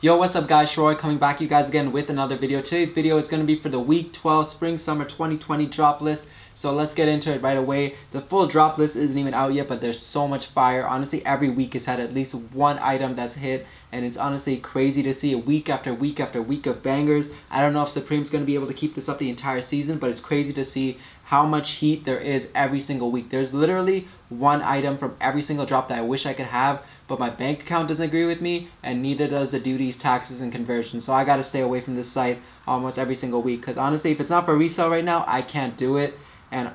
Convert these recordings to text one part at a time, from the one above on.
Yo, what's up guys, Shroy coming back to you guys again with another video. Today's video is going to be for the week 12 spring summer 2020 drop list. So let's get into it right away. The full drop list isn't even out yet, but there's so much fire. Honestly, every week has had at least one item that's hit, and it's honestly crazy to see a week after week after week of bangers. I don't know if Supreme's going to be able to keep this up the entire season, but it's crazy to see how much heat there is every single week. There's literally one item from every single drop that I wish I could have, but my bank account doesn't agree with me, and neither does the duties, taxes, and conversions. So I gotta stay away from this site almost every single week, because honestly, if it's not for resale right now, I can't do it. And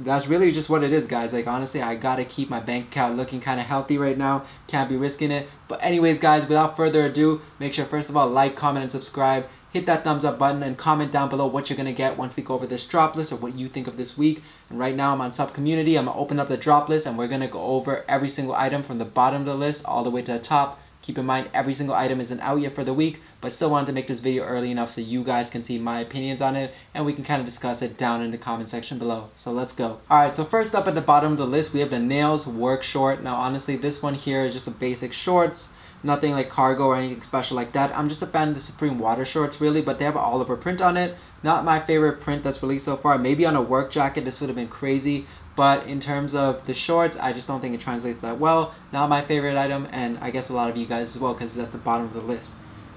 that's really just what it is, guys. Like, honestly, I gotta keep my bank account looking kind of healthy right now. Can't be risking it. But anyways, guys, without further ado, make sure first of all, like, comment, and subscribe. Hit that thumbs up button and comment down below what you're going to get once we go over this drop list or what you think of this week. And right now I'm on sub community. I'm going to open up the drop list and we're going to go over every single item from the bottom of the list all the way to the top. Keep in mind, every single item isn't out yet for the week, but still wanted to make this video early enough so you guys can see my opinions on it and we can kind of discuss it down in the comment section below. So let's go. Alright, so first up at the bottom of the list, we have the Nails Work Short. Now honestly, this one here is just a basic shorts. Nothing like cargo or anything special like that. I'm just a fan of the Supreme water shorts really, but they have an all over print on it. Not my favorite print that's released so far. Maybe on a work jacket this would have been crazy, but in terms of the shorts, I just don't think it translates that well. Not my favorite item, and I guess a lot of you guys as well, because it's at the bottom of the list.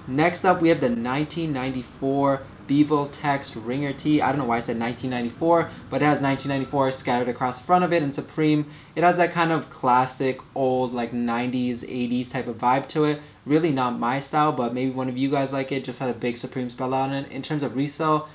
Next up, we have the 1994 Bevel Text Ringer Tee. I don't know why I said 1994, but it has 1994 scattered across the front of it. And Supreme, it has that kind of classic, old, like 90s, 80s type of vibe to it. Really not my style, but maybe one of you guys like it. Just had a big Supreme spell on it. In terms of resale,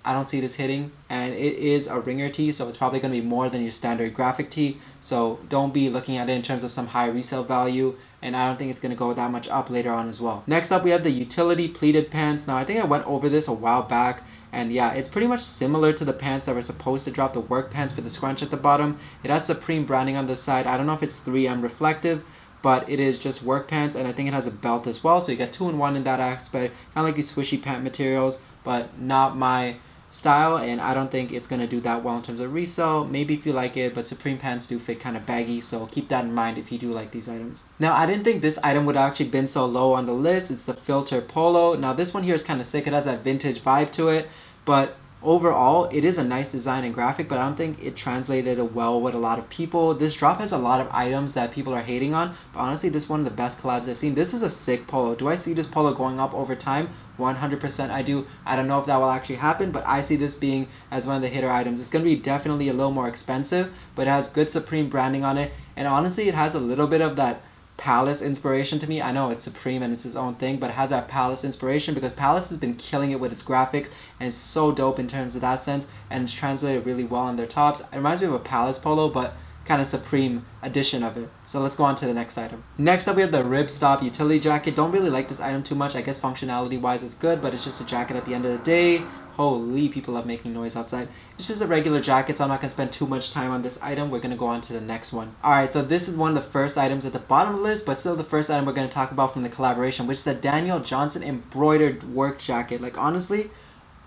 I don't see this hitting, and it is a ringer tee, so it's probably going to be more than your standard graphic tee, so don't be looking at it in terms of some high resale value, and I don't think it's going to go that much up later on as well. Next up, we have the utility pleated pants. Now I think I went over this a while back, and yeah, it's pretty much similar to the pants that were supposed to drop, the work pants with the scrunch at the bottom. It has Supreme branding on the side. I don't know if it's 3M reflective, but it is just work pants, and I think it has a belt as well, so you get 2-in-1 in that aspect. Kind of like these swishy pant materials, but not my style, and I don't think it's going to do that well in terms of resale. Maybe if you like it, but Supreme pants do fit kind of baggy, so keep that in mind if you do like these items. Now I didn't think this item would have actually been so low on the list. It's the Filter Polo. Now this one here is kind of sick. It has that vintage vibe to it, but overall it is a nice design and graphic, but I don't think it translated well with a lot of people. This drop has a lot of items that people are hating on, but honestly this is one of the best collabs I've seen. This is a sick polo. Do I see this polo going up over time? 100% I do. I don't know if that will actually happen, but I see this being as one of the hitter items. It's going to be definitely a little more expensive, but it has good Supreme branding on it, and honestly it has a little bit of that Palace inspiration to me. I know it's Supreme and it's its own thing, but it has that Palace inspiration because Palace has been killing it with its graphics, and it's so dope in terms of that sense, and it's translated really well on their tops. It reminds me of a Palace polo, but kind of Supreme edition of it. So let's go on to the next item. Next up, we have the Rib Stop utility jacket. Don't really like this item too much. I guess functionality wise it's good, but it's just a jacket at the end of the day. Holy, people love making noise outside. It's just a regular jacket, so I'm not going to spend too much time on this item. We're going to go on to the next one. Alright, so this is one of the first items at the bottom of the list, but still the first item we're going to talk about from the collaboration, which is the Daniel Johnston embroidered work jacket. Like, honestly,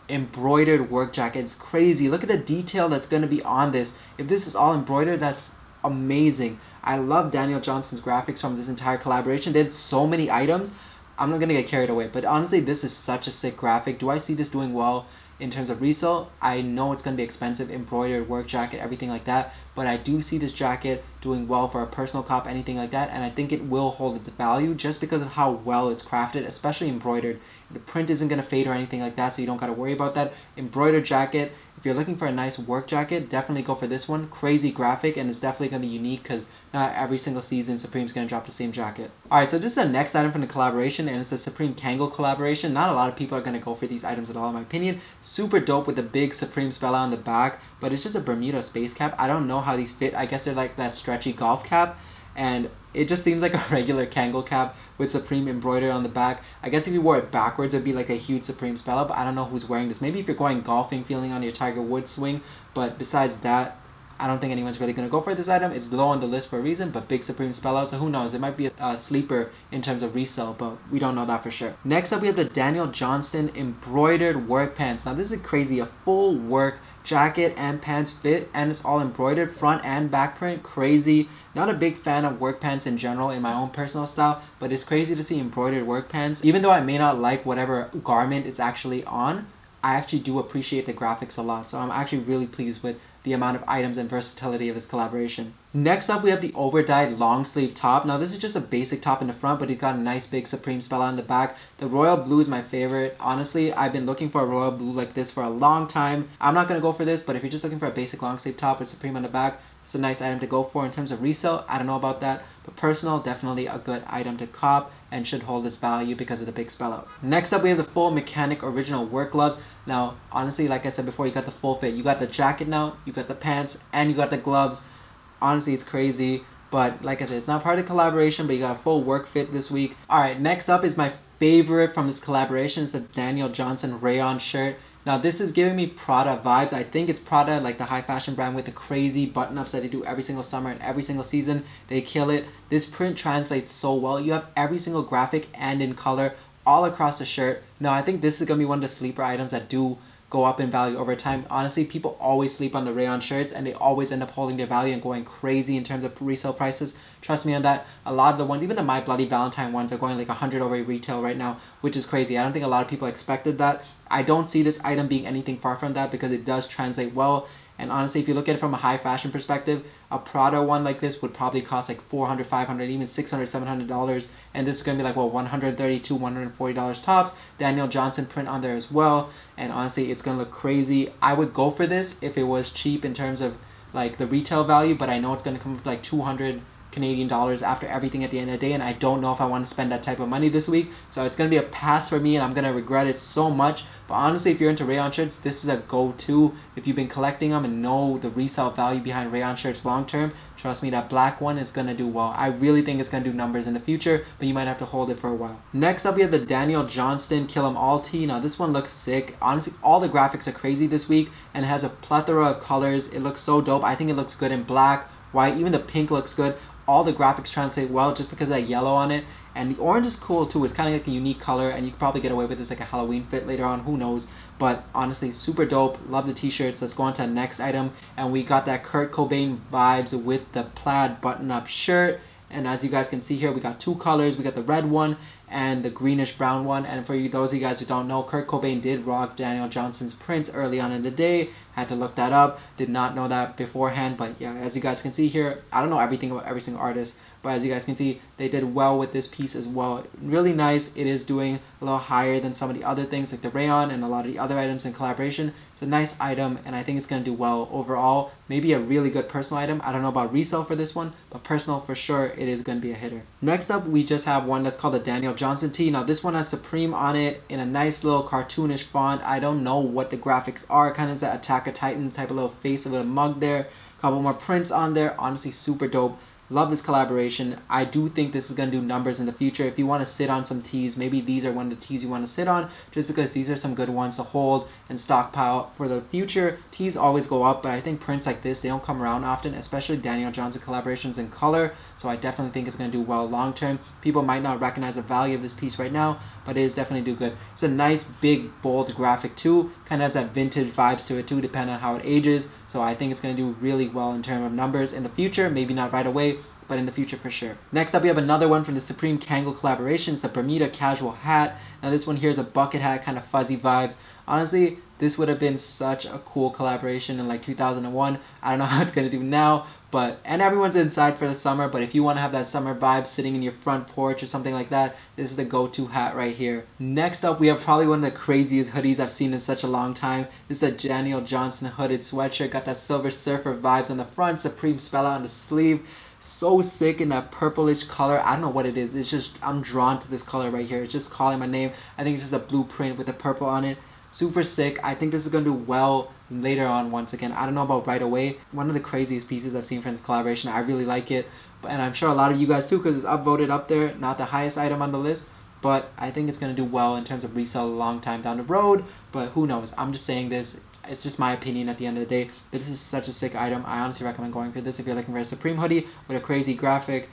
embroidered work jacket. It's crazy. Look at the detail that's going to be on this. If this is all embroidered, that's amazing. I love Daniel Johnston's graphics from this entire collaboration. They had so many items. I'm not going to get carried away, but honestly, this is such a sick graphic. Do I see this doing well in terms of resale? I know it's going to be expensive, embroidered work jacket, everything like that, but I do see this jacket doing well for a personal cop, anything like that, and I think it will hold its value just because of how well it's crafted, especially embroidered. The print isn't going to fade or anything like that, so you don't got to worry about that. Embroidered jacket, if you're looking for a nice work jacket, definitely go for this one. Crazy graphic, and it's definitely going to be unique because not every single season Supreme's going to drop the same jacket. Alright, so this is the next item from the collaboration, and it's a Supreme Kangol collaboration. Not a lot of people are going to go for these items at all, in my opinion. Super dope with the big Supreme spell out on the back, but it's just a Bermuda space cap. I don't know how these fit. I guess they're like that stretchy golf cap, and it just seems like a regular Kangol cap with Supreme embroidered on the back. I guess if you wore it backwards, it would be like a huge Supreme spell out, but I don't know who's wearing this. Maybe if you're going golfing, feeling on your Tiger Woods swing, but besides that, I don't think anyone's really going to go for this item. It's low on the list for a reason, but big Supreme spell out, so who knows? It might be a sleeper in terms of resale, but we don't know that for sure. Next up, we have the Daniel Johnston embroidered work pants. Now this is crazy, a full work jacket and pants fit, and it's all embroidered front and back print. Crazy. Not a big fan of work pants in general in my own personal style, but it's crazy to see embroidered work pants. Even though I may not like whatever garment it's actually on, I actually do appreciate the graphics a lot. So I'm actually really pleased with the amount of items and versatility of this collaboration. Next up, we have the overdyed long sleeve top. Now this is just a basic top in the front, but it's got a nice big Supreme spell on the back. The royal blue is my favorite. Honestly, I've been looking for a royal blue like this for a long time. I'm not gonna go for this, but if you're just looking for a basic long sleeve top with Supreme on the back, it's a nice item to go for. In terms of resale, I don't know about that, but personal, definitely a good item to cop and should hold its value because of the big spell out. Next up, we have the full mechanic original work gloves. Now, honestly, like I said before, you got the full fit. You got the jacket now, you got the pants, and you got the gloves. Honestly, it's crazy, but like I said, it's not part of the collaboration, but you got a full work fit this week. All right, next up is my favorite from this collaboration. It's the Daniel Johnston rayon shirt. Now this is giving me Prada vibes. I think it's Prada, like the high fashion brand with the crazy button-ups that they do every single summer and every single season. They kill it. This print translates so well. You have every single graphic and in color all across the shirt. Now I think this is going to be one of the sleeper items that do go up in value over time. Honestly, people always sleep on the rayon shirts and they always end up holding their value and going crazy in terms of resale prices. Trust me on that. A lot of the ones, even the My Bloody Valentine ones, are going like 100 over retail right now, which is crazy. I don't think a lot of people expected that. I don't see this item being anything far from that because it does translate well. And honestly, if you look at it from a high fashion perspective, a Prada one like this would probably cost like $400, $500, even $600, $700. And this is going to be like, well, $132, $140 tops. Daniel Johnston print on there as well. And honestly, it's going to look crazy. I would go for this if it was cheap in terms of like the retail value, but I know it's going to come up like 200 Canadian dollars after everything at the end of the day, and I don't know if I want to spend that type of money this week, so it's going to be a pass for me and I'm going to regret it so much. But honestly, if you're into rayon shirts, this is a go-to. If you've been collecting them and know the resale value behind rayon shirts long term, trust me, that black one is going to do well. I really think it's going to do numbers in the future, but you might have to hold it for a while. Next up, we have the Daniel Johnston Kill 'Em All tee. Now this one looks sick. Honestly, all the graphics are crazy this week and it has a plethora of colors. It looks so dope. I think it looks good in black, white, even the pink looks good. All the graphics translate well just because of that yellow on it. And the orange is cool too. It's kind of like a unique color and you could probably get away with this like a Halloween fit later on. Who knows? But honestly, super dope. Love the t-shirts. Let's go on to the next item. And we got that Kurt Cobain vibes with the plaid button-up shirt. And as you guys can see here, we got two colors. We got the red one and the greenish brown one. And for you, those of you guys who don't know, Kurt Cobain did rock Daniel Johnston's prints early on in the day. Had to look that up. Did not know that beforehand. But yeah, as you guys can see here, I don't know everything about every single artist, but as you guys can see, they did well with this piece as well. Really nice. It is doing a little higher than some of the other things like the rayon and a lot of the other items in collaboration. It's a nice item and I think it's going to do well overall. Maybe a really good personal item. I don't know about resale for this one, but personal for sure, it is going to be a hitter. Next up, we just have one that's called the Daniel Johnston tee. Now this one has Supreme on it in a nice little cartoonish font. I don't know what the graphics are. Kind of that Attack of Titan type of little face of a mug there. A couple more prints on there. Honestly, super dope. Love this collaboration. I do think this is going to do numbers in the future. If you want to sit on some tees, maybe these are one of the tees you want to sit on, just because these are some good ones to hold and stockpile for the future. Tees always go up, but I think prints like this, they don't come around often, especially Daniel Johnston collaborations in color. So I definitely think it's going to do well long term. People might not recognize the value of this piece right now, but it is definitely do good. It's a nice, big, bold graphic too. Kind of has that vintage vibes to it too, depending on how it ages. So I think it's going to do really well in terms of numbers in the future. Maybe not right away, but in the future for sure. Next up, we have another one from the Supreme Kangol collaboration. It's a Bermuda casual hat. Now this one here is a bucket hat, kind of fuzzy vibes. Honestly, this would have been such a cool collaboration in like 2001. I don't know how it's going to do now, and everyone's inside for the summer, but if you want to have that summer vibe sitting in your front porch or something like that, this is the go-to hat right here. Next up, we have probably one of the craziest hoodies I've seen in such a long time. This is the Daniel Johnston hooded sweatshirt. Got that Silver Surfer vibes on the front, Supreme spell out on the sleeve. So sick in that purplish color. I don't know what it is. It's just, I'm drawn to this color right here. It's just calling my name. I think it's just a blueprint with the purple on it. Super sick. I think this is going to do well later on once again. I don't know about right away. One of the craziest pieces I've seen from this collaboration. I really like it. And I'm sure a lot of you guys too, because it's upvoted up there. Not the highest item on the list, but I think it's going to do well in terms of resale a long time down the road. But who knows? I'm just saying this. It's just my opinion at the end of the day. But this is such a sick item. I honestly recommend going for this if you're looking for a Supreme hoodie with a crazy graphic.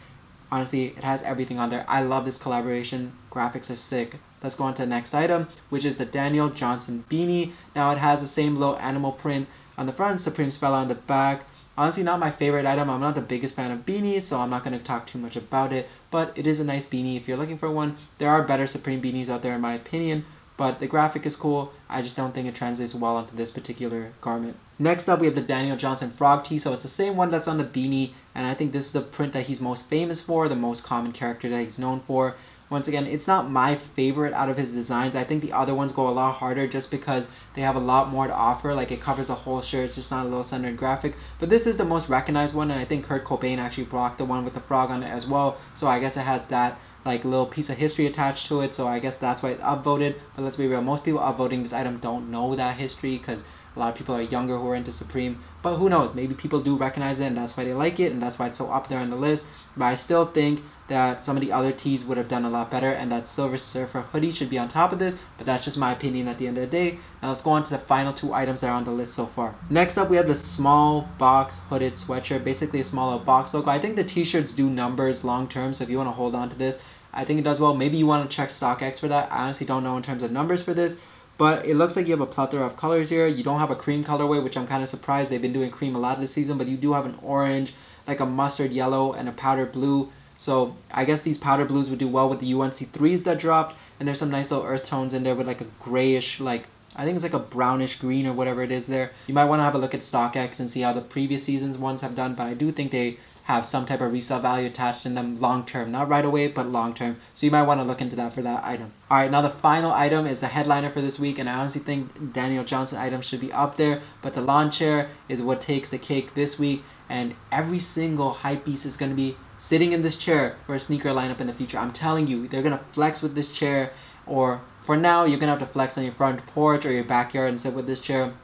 Honestly, it has everything on there. I love this collaboration. Graphics are sick. Let's go on to the next item, which is the Daniel Johnston beanie. Now it has the same little animal print on the front, Supreme spell on the back. Honestly, not my favorite item. I'm not the biggest fan of beanies, so I'm not going to talk too much about it, but it is a nice beanie if you're looking for one. There are better Supreme beanies out there in my opinion, but the graphic is cool. I just don't think it translates well onto this particular garment. Next up, we have the Daniel Johnston frog tee. So it's the same one that's on the beanie, and I think this is the print that he's most famous for, the most common character that he's known for. Once again, it's not my favorite out of his designs. I think the other ones go a lot harder just because they have a lot more to offer. Like, it covers the whole shirt, it's just not a little centered graphic. But this is the most recognized one, and I think Kurt Cobain actually rocked the one with the frog on it as well. So I guess it has that like little piece of history attached to it. So I guess that's why it's upvoted. But let's be real, most people upvoting this item don't know that history because a lot of people are younger who are into Supreme. But who knows, maybe people do recognize it and that's why they like it and that's why it's so up there on the list. But I still think that some of the other tees would have done a lot better, and that Silver Surfer hoodie should be on top of this, but that's just my opinion at the end of the day. Now let's go on to the final 2 items that are on the list so far. Next up, we have the small box hooded sweatshirt, basically a smaller box logo. I think the t-shirts do numbers long term, so if you want to hold on to this, I think it does well. Maybe you want to check StockX for that. I honestly don't know in terms of numbers for this, but it looks like you have a plethora of colors here. You don't have a cream colorway, which I'm kind of surprised. They've been doing cream a lot this season, but you do have an orange, like a mustard yellow, and a powder blue. So I guess these powder blues would do well with the UNC3s that dropped, and there's some nice little earth tones in there with like a grayish, like I think it's like a brownish green or whatever it is there. You might want to have a look at StockX and see how the previous seasons ones have done, but I do think they have some type of resale value attached in them long term, not right away, but long term. So you might want to look into that for that item. Alright, now the final item is the headliner for this week, and I honestly think Daniel Johnston items should be up there, but the lawn chair is what takes the cake this week, and every single hype beast is going to be sitting in this chair for a sneaker lineup in the future. I'm telling you, they're going to flex with this chair, or for now, you're going to have to flex on your front porch or your backyard and sit with this chair.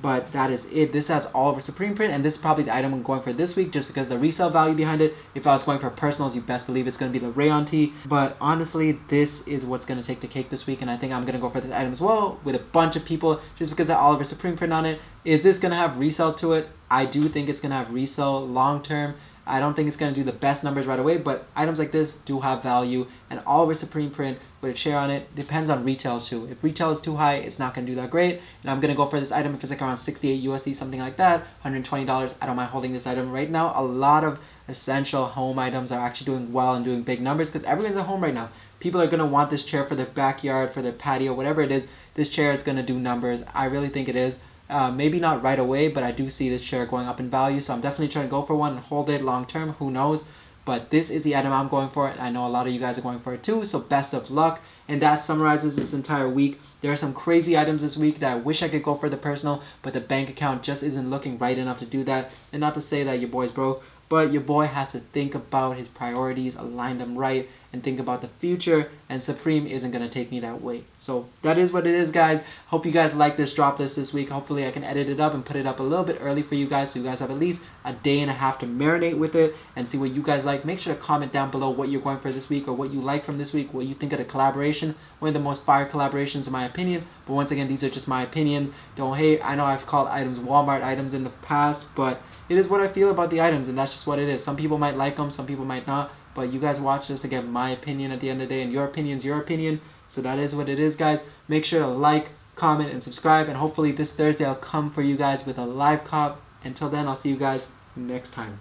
But that is it. This has all of a Supreme print, and this is probably the item I'm going for this week just because the resale value behind it. If I was going for personals, you best believe it's going to be the rayon tee. But honestly, this is what's going to take the cake this week, and I think I'm going to go for this item as well with a bunch of people just because of Oliver Supreme print on it. Is this going to have resale to it? I do think it's going to have resale long term. I don't think it's going to do the best numbers right away, but items like this do have value, and Oliver Supreme print with a chair on it depends on retail too. If retail is too high, it's not going to do that great, and I'm going to go for this item if it's like around 68 USD, something like that, $120. I don't mind holding this item right now. A lot of essential home items are actually doing well and doing big numbers because everyone's at home right now. People are going to want this chair for their backyard, for their patio, whatever it is. This chair is going to do numbers. I really think it is. Maybe not right away, but I do see this chair going up in value, so I'm definitely trying to go for one and hold it long term. Who knows? But this is the item I'm going for, and I know a lot of you guys are going for it too, so best of luck. And that summarizes this entire week. There are some crazy items this week that I wish I could go for the personal, but the bank account just isn't looking right enough to do that. And not to say that your boy's broke, but your boy has to think about his priorities, align them right, and think about the future, and Supreme isn't going to take me that way. So that is what it is, guys. Hope you guys like this drop list this week. Hopefully I can edit it up and put it up a little bit early for you guys, so you guys have at least a day and a half to marinate with it and see what you guys like. Make sure to comment down below what you're going for this week, or what you like from this week, what you think of the collaboration. One of the most fire collaborations in my opinion, but once again, these are just my opinions. Don't hate. I know I've called items Walmart items in the past, but it is what I feel about the items, and that's just what it is. Some people might like them, some people might not, but you guys watch this to get my opinion at the end of the day, and your opinion's your opinion. So that is what it is, guys. Make sure to like, comment, and subscribe, and hopefully this Thursday I'll come for you guys with a live cop. Until then, I'll see you guys next time.